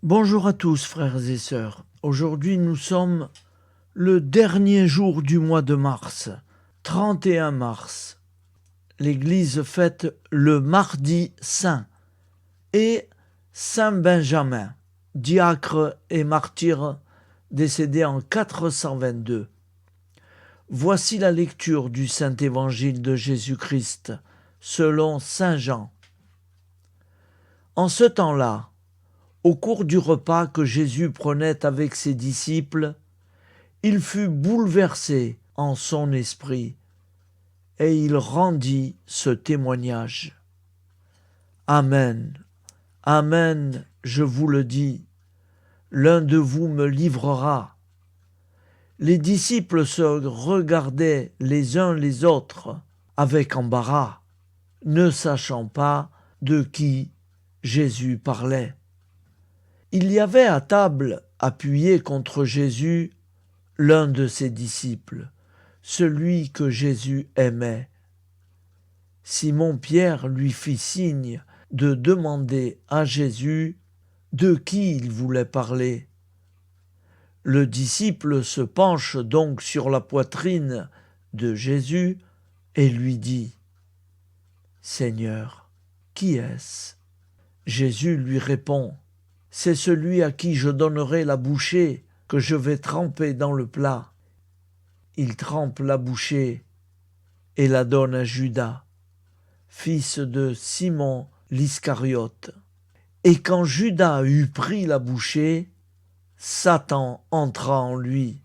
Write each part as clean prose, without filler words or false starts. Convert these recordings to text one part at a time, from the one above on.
Bonjour à tous, frères et sœurs. Aujourd'hui, nous sommes le dernier jour du mois de mars, 31 mars. L'Église fête le mardi saint et Saint Benjamin, diacre et martyr décédé en 422. Voici la lecture du Saint Évangile de Jésus-Christ selon Saint Jean. En ce temps-là, au cours du repas que Jésus prenait avec ses disciples, il fut bouleversé en son esprit et il rendit ce témoignage. Amen, Amen, je vous le dis, l'un de vous me livrera. Les disciples se regardaient les uns les autres avec embarras, ne sachant pas de qui Jésus parlait. Il y avait à table, appuyé contre Jésus, l'un de ses disciples, celui que Jésus aimait. Simon-Pierre lui fit signe de demander à Jésus de qui il voulait parler. Le disciple se penche donc sur la poitrine de Jésus et lui dit : « Seigneur, qui est-ce ? » Jésus lui répond : « C'est celui à qui je donnerai la bouchée que je vais tremper dans le plat. » Il trempe la bouchée et la donne à Judas, fils de Simon l'Iscariote. Et quand Judas eut pris la bouchée, Satan entra en lui.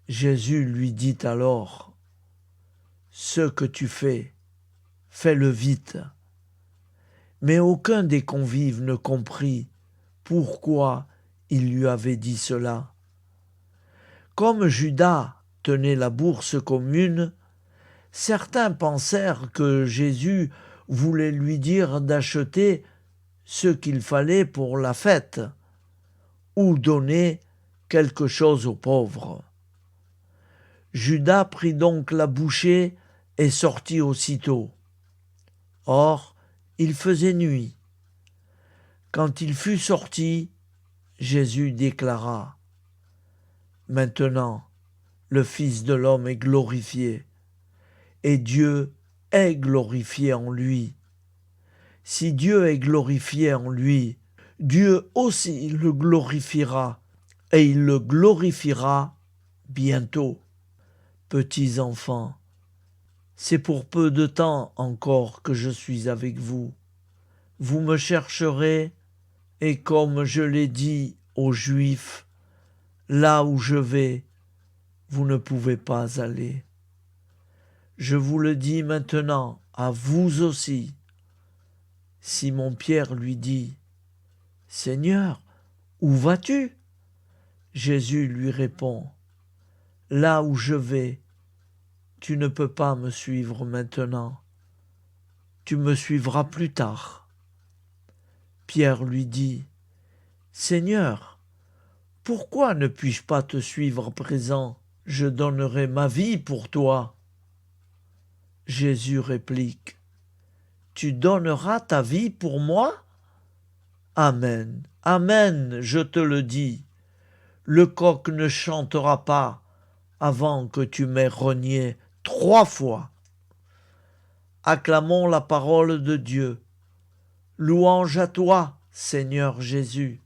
Jésus lui dit alors : « Ce que tu fais, fais-le vite. » Mais aucun des convives ne comprit pourquoi il lui avait dit cela. Comme Judas tenait la bourse commune, certains pensèrent que Jésus voulait lui dire d'acheter ce qu'il fallait pour la fête ou donner quelque chose aux pauvres. Judas prit donc la bouchée et sortit aussitôt. Or, il faisait nuit. Quand il fut sorti, Jésus déclara : « Maintenant, le Fils de l'homme est glorifié, et Dieu est glorifié en lui. Si Dieu est glorifié en lui, Dieu aussi le glorifiera, et il le glorifiera bientôt. Petits enfants, c'est pour peu de temps encore que je suis avec vous. Vous me chercherez, et comme je l'ai dit aux Juifs, là où je vais, vous ne pouvez pas aller. Je vous le dis maintenant, à vous aussi. » Simon-Pierre lui dit : « Seigneur, où vas-tu ? » Jésus lui répond : « Là où je vais, tu ne peux pas me suivre maintenant. Tu me suivras plus tard. » Pierre lui dit : « Seigneur, pourquoi ne puis-je pas te suivre à présent ? Je donnerai ma vie pour toi. » Jésus réplique : « Tu donneras ta vie pour moi ? Amen, amen, je te le dis, le coq ne chantera pas avant que tu m'aies renié 3 fois. » Acclamons la parole de Dieu. Louange à toi, Seigneur Jésus.